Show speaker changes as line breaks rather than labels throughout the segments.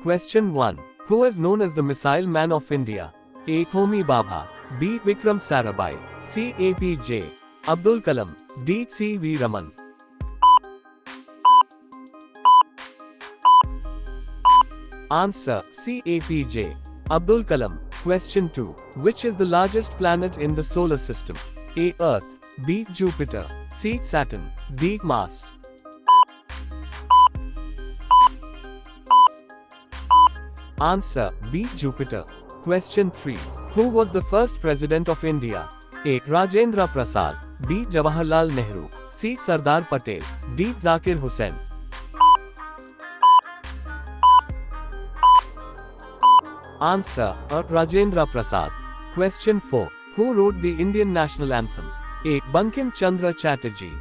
Question 1. Who is known as the Missile Man of India? A. Homi Bhabha. B. Vikram Sarabhai. C. APJ Abdul Kalam. D. C.V. Raman. Answer C. APJ Abdul Kalam. Question 2. Which is the largest planet in the solar system? A. Earth. B. Jupiter. C. Saturn. D. Mars. Answer B. Jupiter. Question 3. Who was the first president of India? A. Rajendra Prasad. B. Jawaharlal Nehru. C. Sardar Patel. D. Zakir Hussain. Answer A. Rajendra Prasad. Question 4. Who wrote the Indian national anthem? A. Bankim Chandra Chatterjee.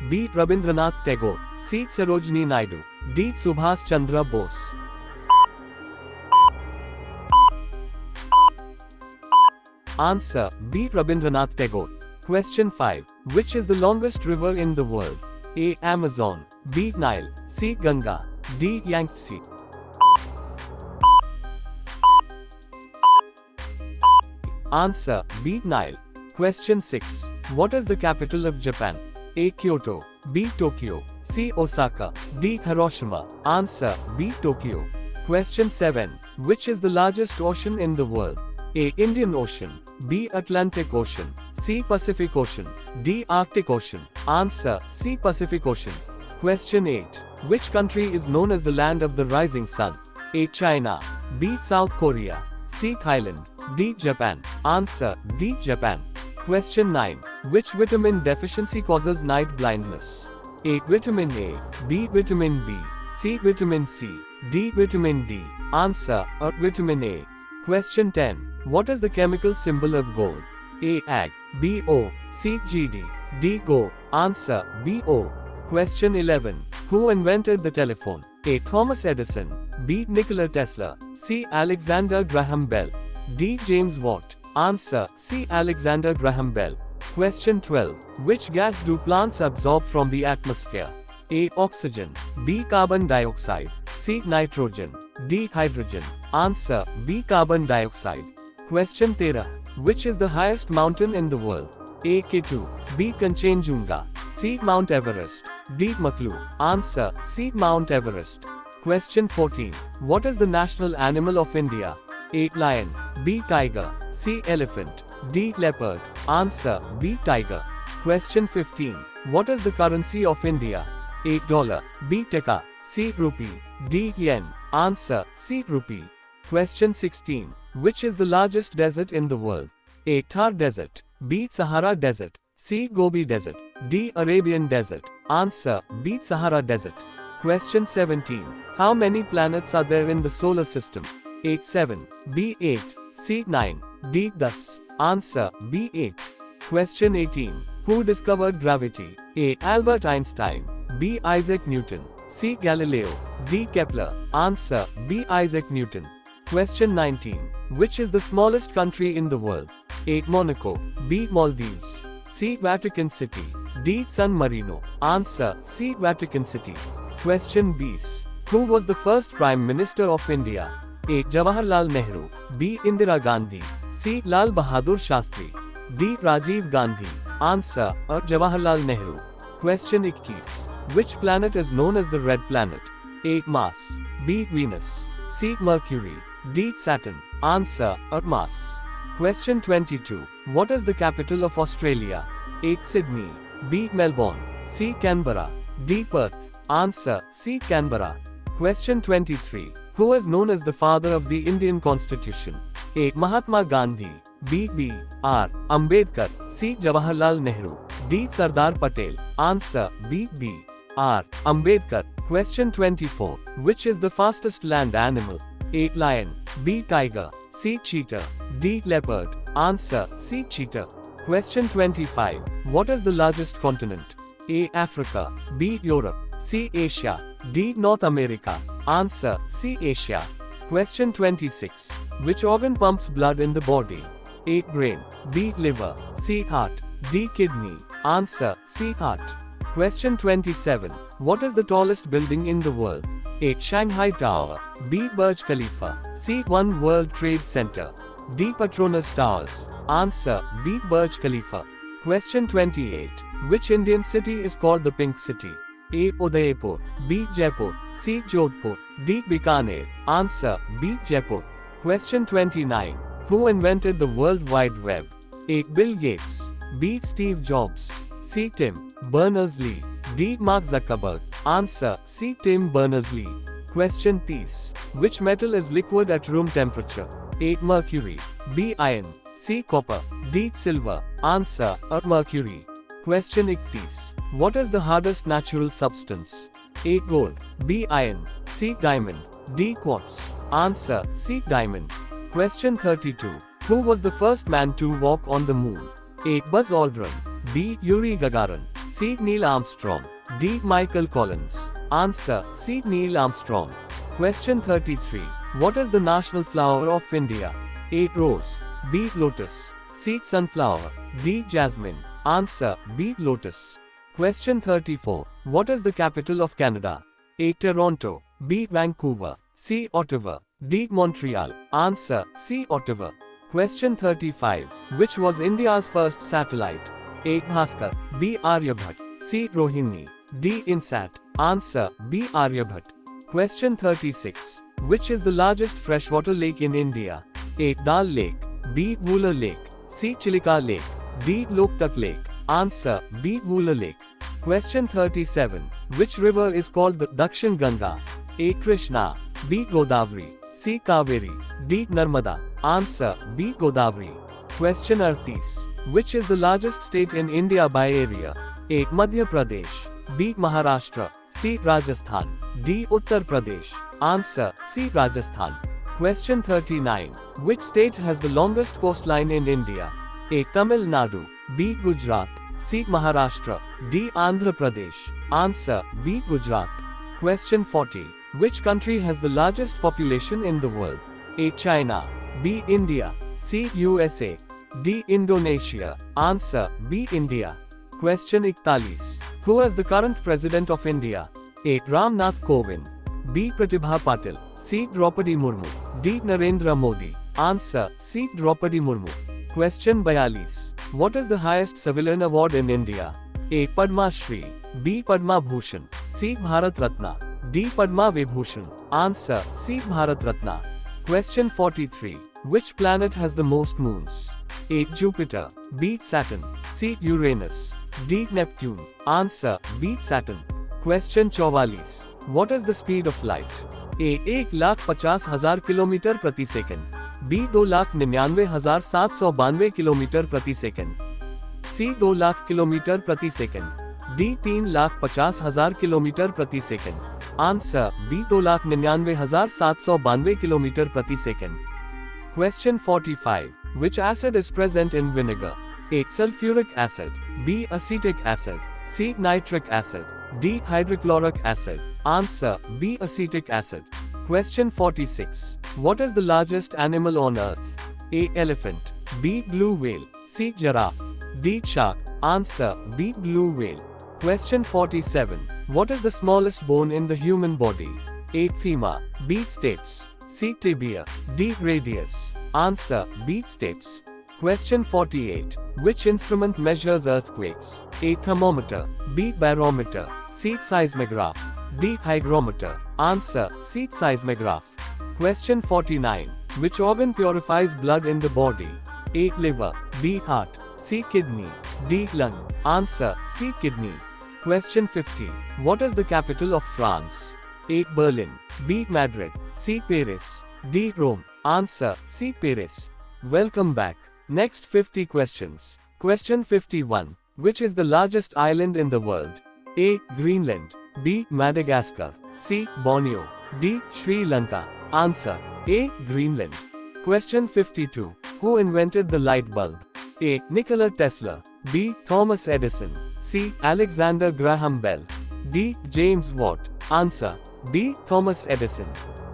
B. Rabindranath Tagore. C. Sarojini Naidu. D. Subhas Chandra Bose. Answer B. Rabindranath Tagore. Question 5. Which is the longest river in the world? A. Amazon. B. Nile. C. Ganga. D. Yangtze. Answer B. Nile. Question 6. What is the capital of Japan? A. Kyoto. B. Tokyo. C. Osaka. D. Hiroshima. Answer B. Tokyo. Question 7. Which is the largest ocean in the world? A. Indian Ocean. B. Atlantic Ocean. C. Pacific Ocean. D. Arctic Ocean. Answer C. Pacific Ocean. Question 8. Which country is known as the land of the rising sun? A. China. B. South Korea. C. Thailand. D. Japan. Answer D. Japan. Question 9. Which vitamin deficiency causes night blindness? A. Vitamin A. B. Vitamin B. C. Vitamin C. D. Vitamin D. Answer A. Vitamin A. Question 10. What is the chemical symbol of gold? A. Ag. B. O. C. Gd. D. Go. Answer B. O. Question 11. Who invented the telephone? A. Thomas Edison. B. Nikola Tesla. C. Alexander Graham Bell. D. James Watt. Answer C. Alexander Graham Bell. Question 12. Which gas do plants absorb from the atmosphere? A. Oxygen. B. Carbon dioxide. C. Nitrogen. D. Hydrogen. Answer B. Carbon dioxide. Question 13. Which is the highest mountain in the world? A. K2. B. Kanchenjunga. C. Mount Everest. D. Maklu. Answer C. Mount Everest. Question 14. What is the national animal of India? A. Lion. B. Tiger. C. Elephant. D. Leopard. Answer B. Tiger. Question 15. What is the currency of India? A. Dollar. B. Taka. C. Rupee. D. Yen. Answer C. Rupee. Question 16. Which is the largest desert in the world? A. Thar Desert. B. Sahara Desert. C. Gobi Desert. D. Arabian Desert. Answer B. Sahara Desert. Question 17. How many planets are there in the solar system? A. 7. B. 8. C. 9. D. 10. Answer B. 8. Question 18. Who discovered gravity? A. Albert Einstein. B. Isaac Newton. C. Galileo. D. Kepler. Answer B. Isaac Newton. Question 19. Which is the smallest country in the world? A. Monaco. B. Maldives. C. Vatican City. D. San Marino. Answer C. Vatican City. Question 20. Who was the first Prime Minister of India? A. Jawaharlal Nehru. B. Indira Gandhi. C. Lal Bahadur Shastri. D. Rajiv Gandhi. Answer A. Jawaharlal Nehru. Question 21. Which planet is known as the Red Planet? A. Mars. B. Venus. C. Mercury. D. Saturn. Answer A. Mars. Question 22. What is the capital of Australia? A. Sydney. B. Melbourne. C. Canberra. D. Perth. Answer C. Canberra. Question 23. Who is known as the father of the Indian Constitution? A. Mahatma Gandhi. B. R. Ambedkar. C. Jawaharlal Nehru. D. Sardar Patel. Answer B. R. Ambedkar. Question 24. Which is the fastest land animal? A. Lion. B. Tiger. C. Cheetah. D. Leopard. Answer C. Cheetah. Question 25. What is the largest continent? A. Africa. B. Europe. C. Asia. D. North America. Answer C. Asia. Question 26. Which organ pumps blood in the body? A. Brain. B. Liver. C. Heart. D. Kidney. Answer C. Heart. Question 27. What is the tallest building in the world? A. Shanghai Tower. B. Burj Khalifa. C. One World Trade Center. D. Petronas Towers. Answer B. Burj Khalifa. Question 28. Which Indian city is called the Pink City? A. Udaipur. B. Jaipur. C. Jodhpur. D. Bikaner. Answer B. Jaipur. Question 29. Who invented the World Wide Web? A. Bill Gates. B. Steve Jobs. C. Tim Berners-Lee. D. Mark Zuckerberg. Answer C. Tim Berners-Lee. Question 30. Which metal is liquid at room temperature? A. Mercury. B. Iron. C. Copper. D. Silver. Answer A. Mercury. Question 31. What is the hardest natural substance? A. Gold. B. Iron. C. Diamond. D. Quartz. Answer C. Diamond. Question 32. Who was the first man to walk on the moon? A. Buzz Aldrin. B. Yuri Gagarin. C. Neil Armstrong. D. Michael Collins. Answer C. Neil Armstrong. Question 33. What is the national flower of India? A. Rose. B. Lotus. C. Sunflower. D. Jasmine. Answer B. Lotus. Question 34. What is the capital of Canada? A. Toronto. B. Vancouver. C. Ottawa. D. Montreal. Answer C. Ottawa. Question 35. Which was India's first satellite? A. Bhaskar. B. Aryabhat. C. Rohini. D. Insat. Answer B. Aryabhat. Question 36. Which is the largest freshwater lake in India? A. Dal Lake. B. Wooler Lake. C. Chilika Lake. D. Loktak Lake. Answer B. Wooler Lake. Question 37. Which river is called the Dakshin Ganga? A. Krishna. B. Godavari. C. Kaveri. D. Narmada. Answer B. Godavari. Question 38. Which is the largest state in India by area? A. Madhya Pradesh. B. Maharashtra. C. Rajasthan. D. Uttar Pradesh. Answer C. Rajasthan. Question 39. Which state has the longest coastline in India? A. Tamil Nadu. B. Gujarat. C. Maharashtra. D. Andhra Pradesh. Answer B. Gujarat. Question 40. Which country has the largest population in the world? A. China. B. India. C. USA. D. Indonesia. Answer B. India. Question 41. Who is the current president of India? A. Ram Nath Kovind. B. Pratibha Patil. C. Draupadi Murmu. D. Narendra Modi. Answer C. Draupadi Murmu. Question 42. What is the highest civilian award in India? A. Padma Shri. B. Padma Bhushan. C. Bharat Ratna. D. Padma Vibhushan. Answer C. Bharat Ratna. Question 43. Which planet has the most moons? A. Jupiter. B. Saturn. C. Uranus. D. Neptune. Answer B. Saturn. Question 44. What is the speed of light? A. 1,50,000 kilometre प्रति second. B. 2,99,792 kilometre प्रति second. C. 2,00,000 kilometre प्रति second. D. 3,50,000 kilometre प्रति second. Answer B. 2,99,792 kilometre प्रति second. Question 45. Which acid is present in vinegar? A. Sulfuric acid. B. Acetic acid. C. Nitric acid. D. Hydrochloric acid. Answer B. Acetic acid. Question 46. What is the largest animal on earth? A. Elephant. B. Blue whale. C. Giraffe. D. Shark. Answer B. Blue whale. Question 47. What is the smallest bone in the human body? A. Femur. B. Stapes. C. Tibia. D. Radius. Answer B. Stapes. Question 48. Which instrument measures earthquakes? A. Thermometer. B. Barometer. C. Seismograph. D. Hygrometer. Answer C. Seismograph. Question 49. Which organ purifies blood in the body? A. Liver. B. Heart. C. Kidney. D. Lung. Answer C. Kidney. Question 50. What is the capital of France? A. Berlin. B. Madrid. C. Paris. D. Rome. Answer C. Paris. Welcome back. Next 50 questions. Question 51. Which is the largest island in the world? A. Greenland. B. Madagascar. C. Borneo. D. Sri Lanka. Answer A. Greenland. Question 52. Who invented the light bulb? A. Nikola Tesla. B. Thomas Edison. C. Alexander Graham Bell. D. James Watt. Answer B. Thomas Edison.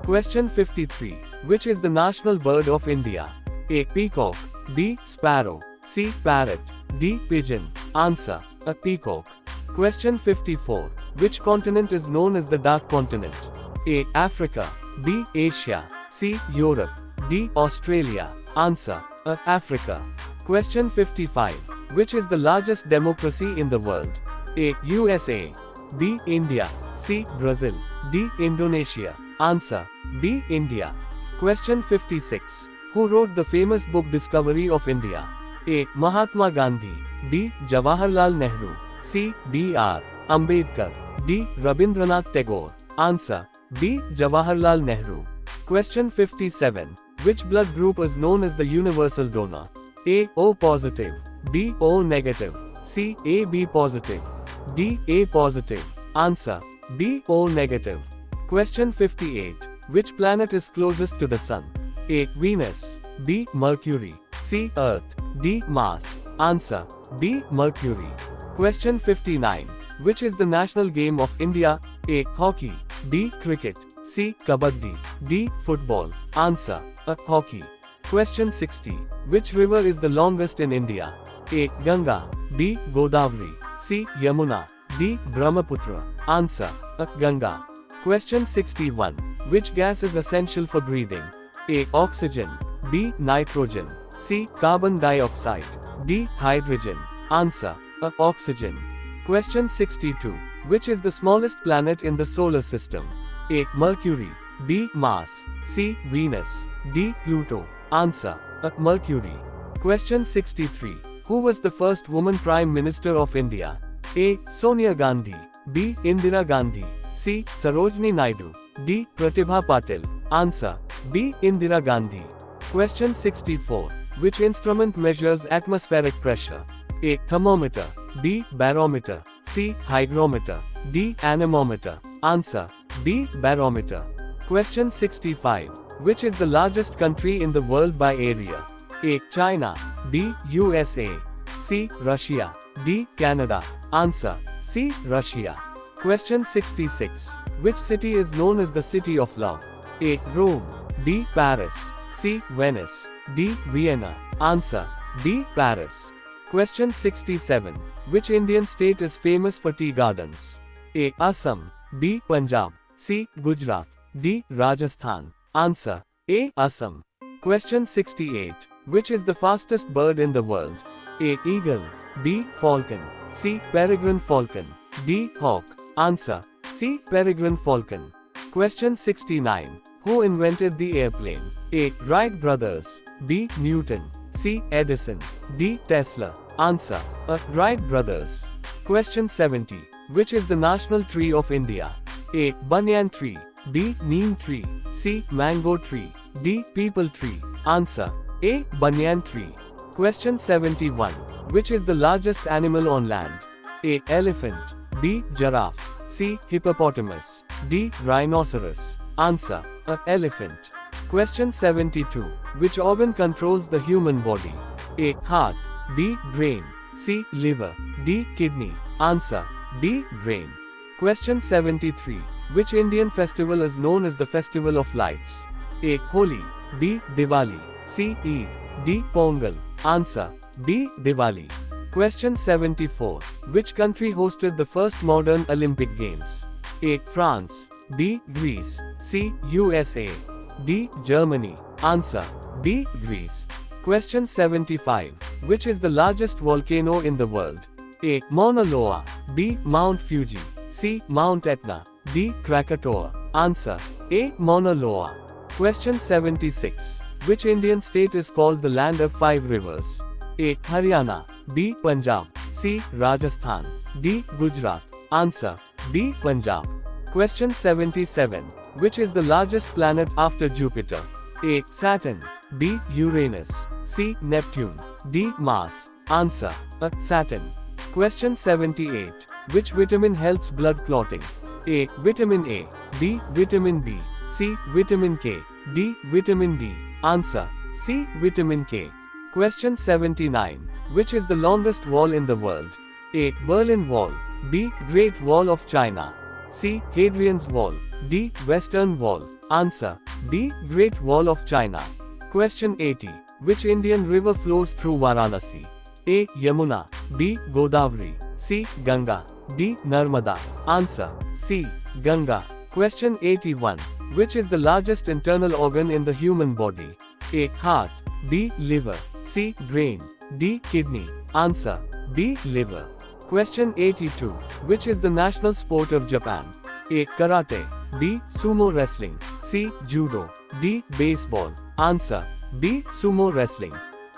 Question 53. Which is the national bird of India? A. Peacock. B. Sparrow. C. Parrot. D. Pigeon. Answer A. Peacock. Question 54. Which continent is known as the Dark Continent? A. Africa. B. Asia. C. Europe. D. Australia. Answer. A. Africa. Question 55. Which is the largest democracy in the world? A. USA. B. India. C. Brazil. D. Indonesia. Answer. B. India. Question 56. Who wrote the famous book Discovery of India? A. Mahatma Gandhi. B. Jawaharlal Nehru. C. B.R. Ambedkar. D. Rabindranath Tagore. Answer. B. Jawaharlal Nehru. Question 57. Which blood group is known as the universal donor? A. O positive. B. O negative. C. AB positive. D. A positive. Answer. B. O negative. Question 58. Which planet is closest to the Sun? A. Venus. B. Mercury. C. Earth. D. Mars. Answer. B. Mercury. Question 59. Which is the national game of India? A. Hockey. B. Cricket. C. Kabaddi. D. Football. Answer. A. Hockey. Question 60. Which river is the longest in India? A. Ganga. B. Godavari. C. Yamuna. D. Brahmaputra. Answer. A. Ganga. Question 61. Which gas is essential for breathing? A. Oxygen. B. Nitrogen. C. Carbon dioxide. D. Hydrogen. Answer. A. Oxygen. Question 62. Which is the smallest planet in the solar system? A. Mercury. B. Mars. C. Venus. D. Pluto. Answer. A. Mercury. Question 63. Who was the first woman Prime Minister of India? A. Sonia Gandhi. B. Indira Gandhi. C. Sarojini Naidu. D. Pratibha Patil. Answer. B. Indira Gandhi. Question 64. Which instrument measures atmospheric pressure? A. Thermometer. B. Barometer. C. Hygrometer. D. Anemometer. Answer. B. Barometer. Question 65. Which is the largest country in the world by area? A. China. B. USA. C. Russia. D. Canada. Answer. C. Russia. Question 66. Which city is known as the City of Love? A. Rome. B. Paris. C. Venice. D. Vienna. Answer. B. Paris. Question 67. Which Indian state is famous for tea gardens? A. Assam. B. Punjab. C. Gujarat. D. Rajasthan. Answer. A. Assam. Question 68. Which is the fastest bird in the world? A. Eagle. B. Falcon. C. Peregrine falcon. D. Hawk. Answer. C. Peregrine falcon. Question 69. Who invented the airplane? A. Wright brothers. B. Newton. C. Edison. D. Tesla. Answer. A. Wright brothers. Question 70. Which is the national tree of India? A. Banyan tree. B. Neem tree. C. Mango tree. D. Peepal tree. Answer. A. Banyan tree. Question 71. Which is the largest animal on land? A. Elephant. B. Giraffe. C. Hippopotamus. D. Rhinoceros. Answer. A. Elephant. Question 72. Which organ controls the human body? A. Heart. B. Brain. C. Liver. D. Kidney. Answer. B. Brain. Question 73. Which Indian festival is known as the Festival of Lights? A. Holi. B. Diwali. C. Eid. D. Pongal. Answer. B. Diwali. Question 74. Which country hosted the first modern Olympic Games? A. France. B. Greece. C. USA. D. Germany. Answer. B. Greece. Question 75. Which is the largest volcano in the world? A. Mauna Loa. B. Mount Fuji. C. Mount Etna. D. Krakatoa. Answer. A. Mauna Loa. Question 76. Which Indian state is called the land of five rivers? A. Haryana. B. Punjab. C. Rajasthan. D. Gujarat. Answer. B. Punjab. Question 77. Which is the largest planet after Jupiter? A. Saturn. B. Uranus. C. Neptune. D. Mars. Answer. A. Saturn. Question 78. Which vitamin helps blood clotting? A. Vitamin A. B. Vitamin B. C. Vitamin K. D. Vitamin D. Answer. C. Vitamin K. Question 79. Which is the longest wall in the world? A. Berlin Wall. B. Great Wall of China. C. Hadrian's Wall. D. Western Wall. Answer. B. Great Wall of China. Question 80. Which Indian river flows through Varanasi? A. Yamuna. B. Godavari. C. Ganga. D. Narmada. Answer. C. Ganga. Question 81. Which is the largest internal organ in the human body? A. Heart. B. Liver. C. Brain. D. Kidney. Answer. B. Liver. Question 82. Which is the national sport of Japan? A. Karate. B. Sumo wrestling. C. Judo. D. Baseball. Answer. B. Sumo wrestling.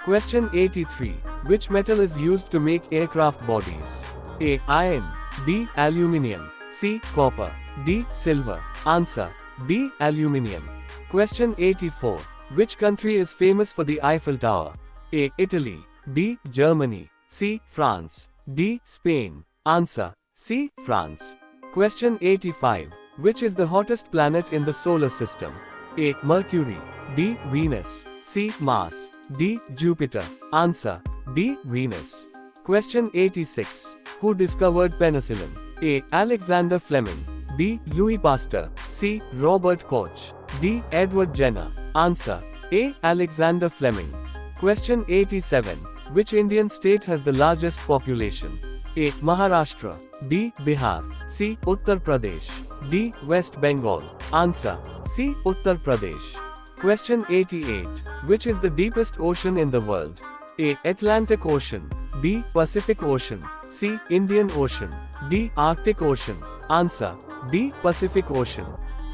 Question 83. Which metal is used to make aircraft bodies? A. Iron. B. Aluminium. C. Copper. D. Silver. Answer. B. Aluminium. Question 84. Which country is famous for the Eiffel Tower? A. Italy. B. Germany. C. France. D. Spain. Answer. C. France. Question 85. Which is the hottest planet in the solar system? A. Mercury. B. Venus. C. Mars. D. Jupiter. Answer. B. Venus. Question 86. Who discovered penicillin? A. Alexander Fleming. B. Louis Pasteur. C. Robert Koch. D. Edward Jenner. Answer. A. Alexander Fleming. Question 87. Which Indian state has the largest population? A. Maharashtra. B. Bihar. C. Uttar Pradesh. D. West Bengal. Answer. C. Uttar Pradesh. Question 88. Which is the deepest ocean in the world? A. Atlantic Ocean. B. Pacific Ocean. C. Indian Ocean. D. Arctic Ocean. Answer. B. Pacific Ocean.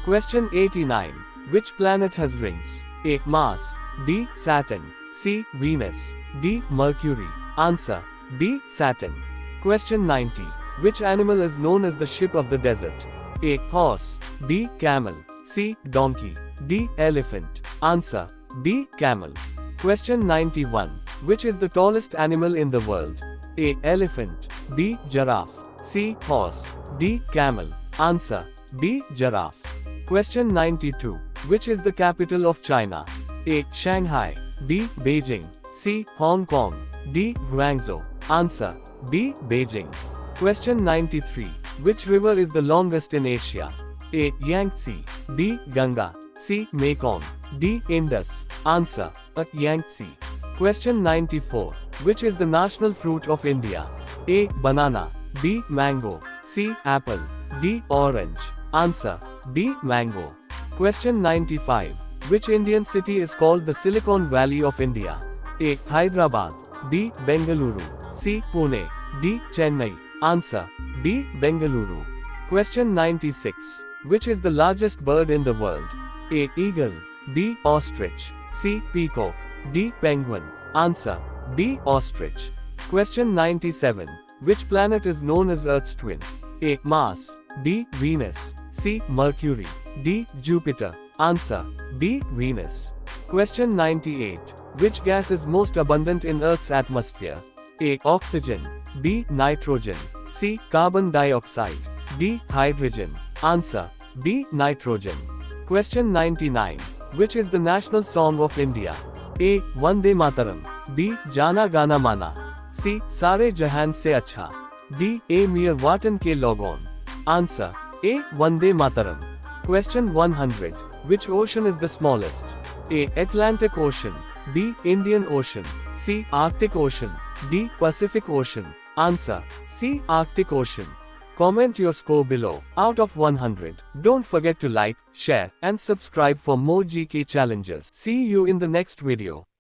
Question 89. Which planet has rings? A. Mars. B. Saturn. C. Venus. D. Mercury. Answer. B. Saturn. Question 90. Which animal is known as the ship of the desert? A. Horse. B. Camel. C. Donkey. D. Elephant. Answer. B. Camel. Question 91. Which is the tallest animal in the world? A. Elephant. B. Giraffe. C. Horse. D. Camel. Answer. B. Giraffe. Question 92. Which is the capital of China? A. Shanghai. B. Beijing. C. Hong Kong. D. Guangzhou. Answer. B. Beijing. Question 93. Which river is the longest in Asia? A. Yangtze. B. Ganga. C. Mekong. D. Indus. Answer. A. Yangtze. Question 94. Which is the national fruit of India? A. Banana. B. Mango. C. Apple. D. Orange. Answer. B. Mango. Question 95. Which Indian city is called the Silicon Valley of India? A. Hyderabad. B. Bengaluru. C. Pune. D. Chennai. Answer. B. Bengaluru. Question 96. Which is the largest bird in the world? A. Eagle. B. Ostrich. C. Peacock. D. Penguin. Answer. B. Ostrich. Question 97. Which planet is known as Earth's twin? A. Mars. B. Venus. C. Mercury. D. Jupiter. Answer. B. Venus. Question 98. Which gas is most abundant in Earth's atmosphere? A. Oxygen. B. Nitrogen. C. Carbon dioxide. D. Hydrogen. Answer. B. Nitrogen. Question 99. Which is the national song of India? A. Vande Mataram. B. Jana Gana Mana. C. Sare Jahan Se Acha. D. A mere watan ke logon. Answer. A. Vande Mataram. Question 100. Which ocean is the smallest? A. Atlantic Ocean. B. Indian Ocean. C. Arctic Ocean. D. Pacific Ocean. Answer. C. Arctic Ocean. Comment your score below. Out of 100. Don't forget to like, share, and subscribe for more GK challenges. See you in the next video.